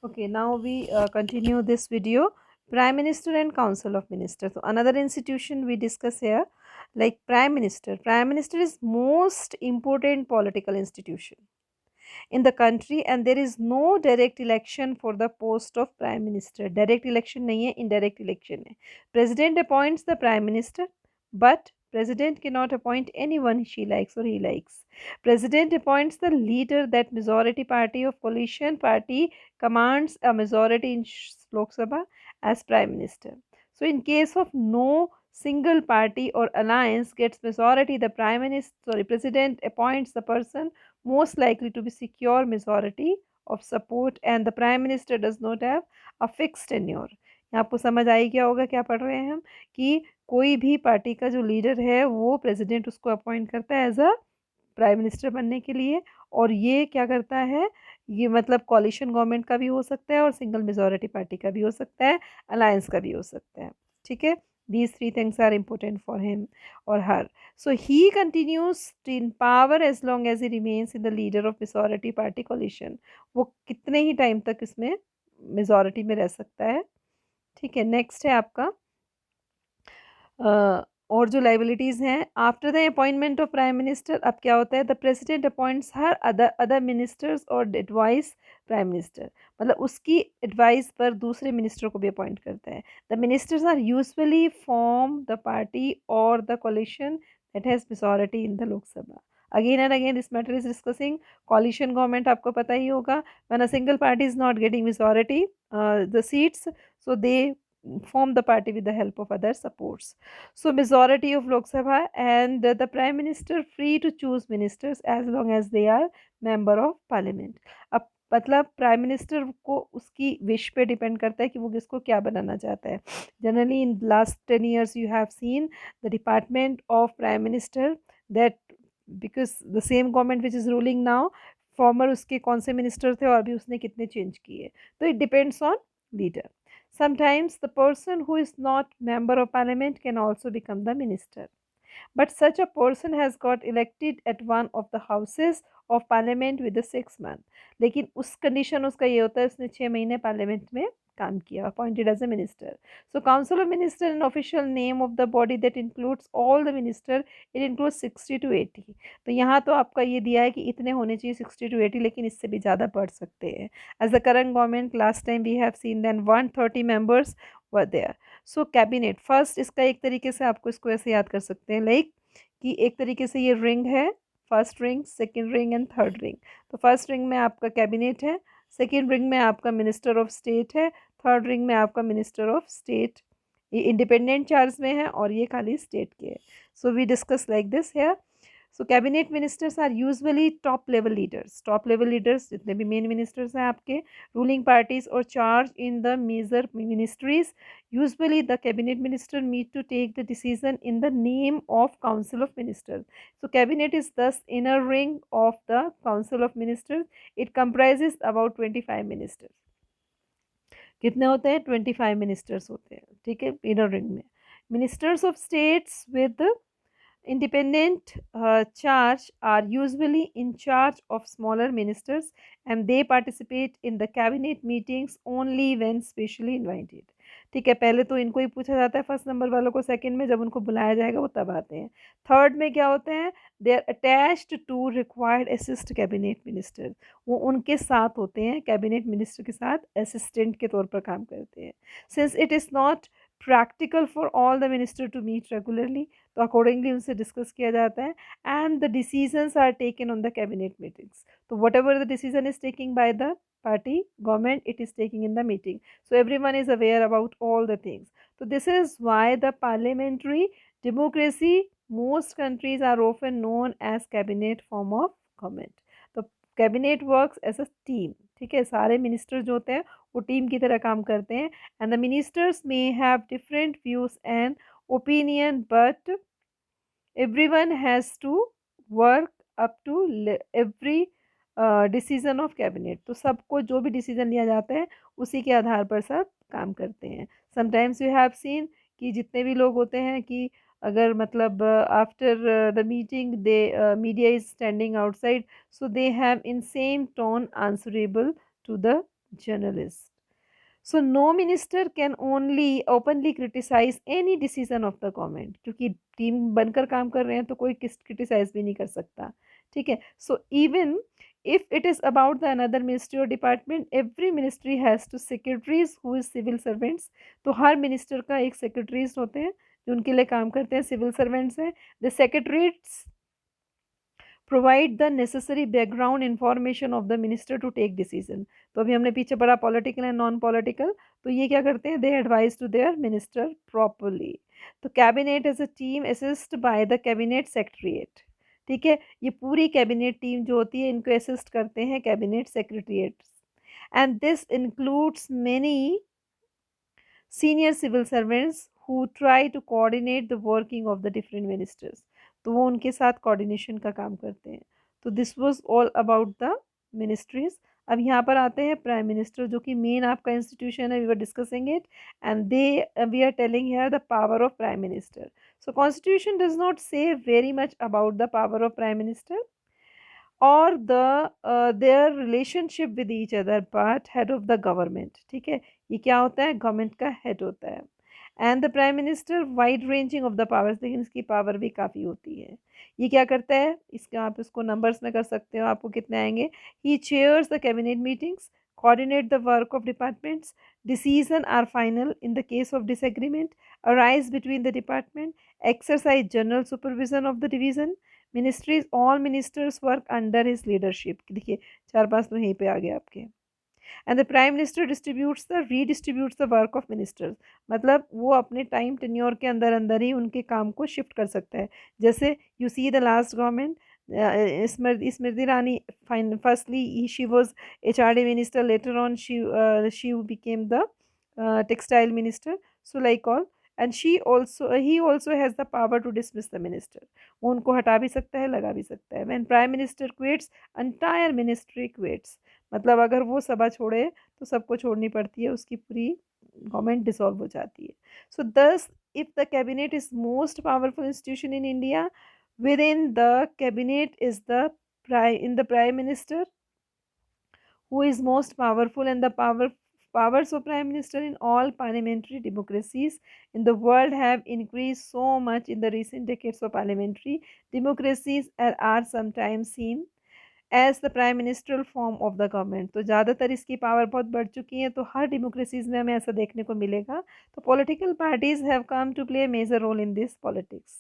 Okay, now we continue this video. Prime Minister and Council of Ministers. So another institution we discuss here, like Prime Minister. Prime Minister is most important political institution in the country, and there is no direct election for the post of Prime Minister. Direct election नहीं है, indirect election है. President appoints the Prime Minister, but President cannot appoint anyone she likes or he likes. President appoints the leader that majority party of coalition party commands a majority in Lok Sabha as Prime Minister. So in case of no single party or alliance gets majority, the Prime Minister, sorry, President appoints the person most likely to be secure majority of support, and the Prime Minister does not have a fixed tenure. यहाँ आपको समझ आई क्या होगा, क्या पढ़ रहे हैं हम, कि कोई भी पार्टी का जो लीडर है वो प्रेसिडेंट उसको अपॉइंट करता है एज अ प्राइम मिनिस्टर बनने के लिए, और ये क्या करता है, ये मतलब कॉलिशन गवर्नमेंट का भी हो सकता है और सिंगल मेजॉरिटी पार्टी का भी हो सकता है, अलायंस का भी हो सकता है. ठीक है, these three things are important for him or her. So he continues to in power as long as he remains in the leader of majority party coalition. वो कितने ही टाइम तक इसमें मेजॉरिटी में रह सकता है. ठीक है, नेक्स्ट है आपका और जो लाइबिलिटीज़ हैं, after the appointment of prime minister अब क्या होता है, the president appoints her other ministers और एडवाइस प्राइम मिनिस्टर, मतलब उसकी एडवाइस पर दूसरे मिनिस्टर को भी अपॉइंट करता है. The ministers are usually from the party और the coalition that has majority in the Lok Sabha. Again and again this matter is discussing coalition government, आपको पता ही होगा, when a single party is not getting majority the seats, so they form the party with the help of other supports. So majority of Lok Sabha, and the Prime Minister free to choose ministers as long as they are member of parliament. अब मतलब prime minister को उसकी wish पे depend करता है कि वो किसको क्या बनाना चाहता है. Generally in last 10 years you have seen the department of prime minister, that because the same government which is ruling now, farmer उसके कौन से मिनिस्टर थे और भी उसने कितने चेंज किए, तो it depends on leader. Sometimes the person who is not member of parliament can also become the minister. But such a person has got elected at one of the houses of parliament with the 6 month. लेकिन उस condition उसका ये होता है उसने 6 महीने parliament में काम किया, appointed as a minister. So council of minister an official name of the body that includes all the minister, it includes 60 to 80. तो यहाँ तो आपका ये दिया है कि इतने होने चाहिए 60 to 80, लेकिन इससे भी ज़्यादा बढ़ सकते हैं. As the current government last time we have seen then 130 members were there. So cabinet first, इसका एक तरीके से आपको इसको ऐसे याद कर सकते हैं लाइक कि एक तरीके से ये रिंग है, first ring, second ring and third ring. तो फर्स्ट रिंग में आपका कैबिनेट है, सेकंड रिंग में आपका मिनिस्टर ऑफ स्टेट है, थर्ड रिंग में आपका मिनिस्टर ऑफ स्टेट. ये इंडिपेंडेंट चार्ज में है और ये खाली स्टेट के है. So we discuss like this है. So cabinet ministers are usually top level leaders. Top level leaders जितने भी मेन मिनिस्टर्स हैं आपके, रूलिंग पार्टीज और charge in the major ministries. Usually, the cabinet minister meet to take the decision in the name of council of ministers. So, cabinet is thus inner ring of the council of ministers. It comprises about 25 ministers. कितने होते हैं? 25 ministers होते हैं. ठीक है, inner ring में. Ministers of states with independent charge are usually in charge of smaller ministers, and they participate in the cabinet meetings only when specially invited. ठीक है, पहले तो इनको ही पूछा जाता है फर्स्ट नंबर वालों को, सेकंड में जब उनको बुलाया जाएगा वो तब आते हैं. थर्ड में क्या होते हैं, they are attached to required assist cabinet minister. वो उनके साथ होते हैं, कैबिनेट मिनिस्टर के साथ असिस्टेंट के तौर पर काम करते हैं. Since it is not practical for all the minister to meet regularly, तो अकॉर्डिंगली उनसे डिस्कस किया जाता है. And the decisions are taken on the cabinet meetings. तो whatever the decision is taking by the party government, it is taking in the meeting, so everyone is aware about all the things. So this is why the parliamentary democracy, most countries are often known as cabinet form of government. तो cabinet works as a team. ठीक है, सारे minister जो होते हैं वो team की तरह काम करते हैं. And the ministers may have different views and opinion, but everyone has to work up to every decision of cabinet. तो सबको जो भी डिसीजन लिया जाता है उसी के आधार पर सब काम करते हैं. समटाइम्स यू हैव सीन कि जितने भी लोग होते हैं कि अगर मतलब after the meeting they media is standing outside, so they have in same tone answerable to the journalist. So no minister can only openly criticize any decision of the government, क्योंकि टीम बनकर काम कर रहे हैं तो कोई criticise भी नहीं कर सकता, ठीक है. So even if it is about the another ministry or department, every ministry has to secretaries who is civil servants. तो हर मिनिस्टर का एक सेक्रेटरीज होते हैं जो उनके लिए काम करते हैं, सिविल सर्वेंट्स हैं. The secretaries provide the necessary background information of the minister to take decision. तो अभी हमने पीछे पढ़ा पॉलिटिकल एंड नॉन पॉलिटिकल. तो ये क्या करते हैं, they advise to their minister properly. तो cabinet as a team assist by the cabinet secretariat. ठीक है, ये पूरी कैबिनेट टीम जो होती है इनको असिस्ट करते हैं cabinet secretariats. And this includes many senior civil servants who try to coordinate the working of the different ministers. तो वो उनके साथ coordination का काम करते हैं. तो this was all about the ministries. अब यहाँ पर आते हैं प्राइम मिनिस्टर जो कि मेन आपका इंस्टीट्यूशन है. We were discussing it and we are telling here the power of prime minister. So constitution does not say very much about the power of prime minister और their relationship with each other, but head of the government. ठीक है, ये क्या होता है, government का head होता है. And the prime minister wide ranging of the powers, लेकिन इसकी पावर भी काफ़ी होती है. ये क्या करता है, इसका आप इसको नंबर्स में कर सकते हो, आपको कितने आएंगे. He chairs the cabinet meetings, coordinate the work of departments, decision are final in the case of disagreement arise between the department, exercise general supervision of the division ministries, all ministers work under his leadership. देखिए 4-5 तो यहीं पे आ गए आपके. And the prime minister redistributes the work of ministers. मतलब वो अपने टाइम टेन्योर के अंदर अंदर ही उनके काम को शिफ्ट कर सकता है. जैसे you see the last government, Smriti Irani, firstly she was HRD minister, later on she became the textile minister. So like all, and he also has the power to dismiss the minister. वो उनको हटा भी सकता है, लगा भी सकता है. when prime minister quits, entire ministry quits. मतलब अगर वो सभा छोड़े तो सबको छोड़नी पड़ती है, उसकी पूरी गवर्नमेंट डिसॉल्व हो जाती है. सो दस if the cabinet is most powerful institution in India, within the cabinet is the prime minister who is most powerful, and the powers of prime minister in all parliamentary democracies in the world have increased so much in the recent decades. Of parliamentary democracies are sometimes seen as the prime ministerial form of the government. तो ज़्यादातर इसकी power बहुत बढ़ चुकी है, तो हर democracies में हमें ऐसा देखने को मिलेगा. तो political parties have come to play major role in this politics.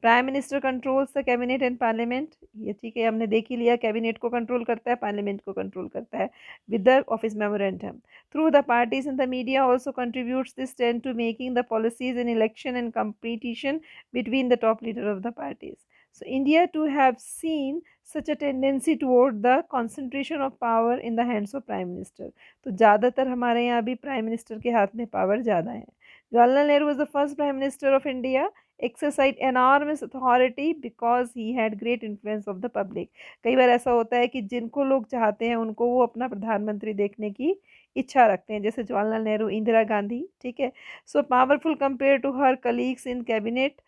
Prime minister controls the cabinet and parliament. ये ठीक है, हमने देख ही लिया, कैबिनेट को कंट्रोल करता है, पार्लियामेंट को कंट्रोल करता है with the office memorandum. Through the parties in the media also contributes this tend to making the policies in election and competition between the top leader of the parties. So India too have seen such a tendency toward the concentration of power in the hands of prime minister. तो ज़्यादातर हमारे यहाँ भी prime minister के हाथ में power ज़्यादा है. Jawaharlal Nehru was the first prime minister of India, exercised enormous authority because he had great influence of the public. कई बार ऐसा होता है कि जिनको लोग चाहते हैं उनको वो अपना प्रधानमंत्री देखने की इच्छा रखते हैं, जैसे जवाहरलाल नेहरू, इंदिरा गांधी. ठीक है, so powerful compare to her colleagues in cabinet.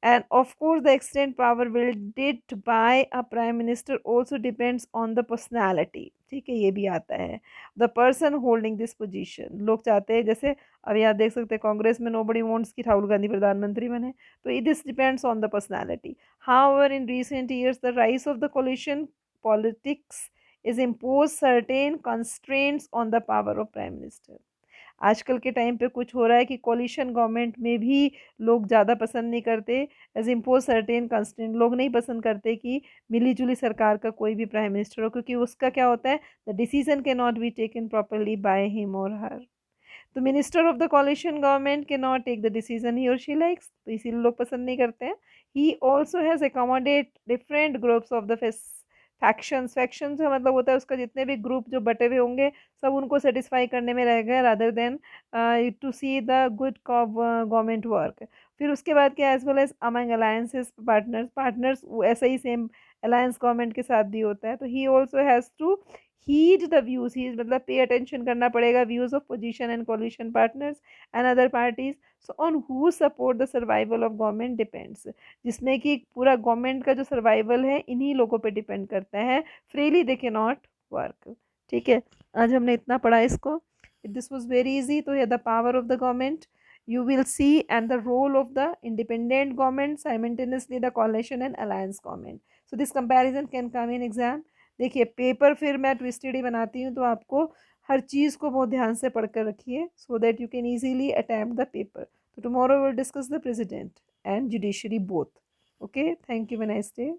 And of course the extent power wielded by a prime minister also depends on the personality. ठीक है, ये भी आता है, the person holding this position. लोग चाहते हैं, जैसे अभी आप देख सकते हैं कांग्रेस में nobody wants कि राहुल गांधी प्रधानमंत्री बने, तो this depends on the personality. However, in recent years the rise of the coalition politics is imposed certain constraints on the power of prime minister. आजकल के टाइम पे कुछ हो रहा है कि कोलिशन गवर्नमेंट में भी लोग ज़्यादा पसंद नहीं करते, एज इम्पोज सर्टेन कंस्टेंट. लोग नहीं पसंद करते कि मिली जुली सरकार का कोई भी प्राइम मिनिस्टर हो, क्योंकि उसका क्या होता है, the decision can not be taken properly by him और हर. तो minister of the coalition government can not take the decision he और शी लाइक्स, तो इसीलिए लोग पसंद नहीं करते हैं. ही also has accommodate different groups of the factions का मतलब होता है उसका जितने भी ग्रुप जो बटे हुए होंगे सब उनको सेटिस्फाई करने में रहेगा, rather than to see the good government work. फिर उसके बाद क्या, as well as among alliances partners ऐसा ही सेम अलायंस गवर्नमेंट के साथ भी होता है. तो he also has to heed the views, he मतलब पे अटेंशन करना पड़ेगा views of position and coalition partners and other parties. So on who support the survival of government depends, जिसमें कि पूरा गवर्नमेंट का जो सर्वाइवल है इन्हीं लोगों पे डिपेंड करता है. फ्रीली दे के नॉट वर्क. ठीक है, आज हमने इतना पढ़ा इसको. This was very easy. तो the power of the government you will see and the role of the independent government simultaneously the coalition and alliance government. So this comparison can come in exam. देखिए paper फिर मैं twisted ही बनाती हूँ, तो आपको हर चीज़ को बहुत ध्यान से पढ़ कर रखिए so that you can easily attempt the paper. तो tomorrow will discuss the president and judiciary both. Okay, thank you, nice day.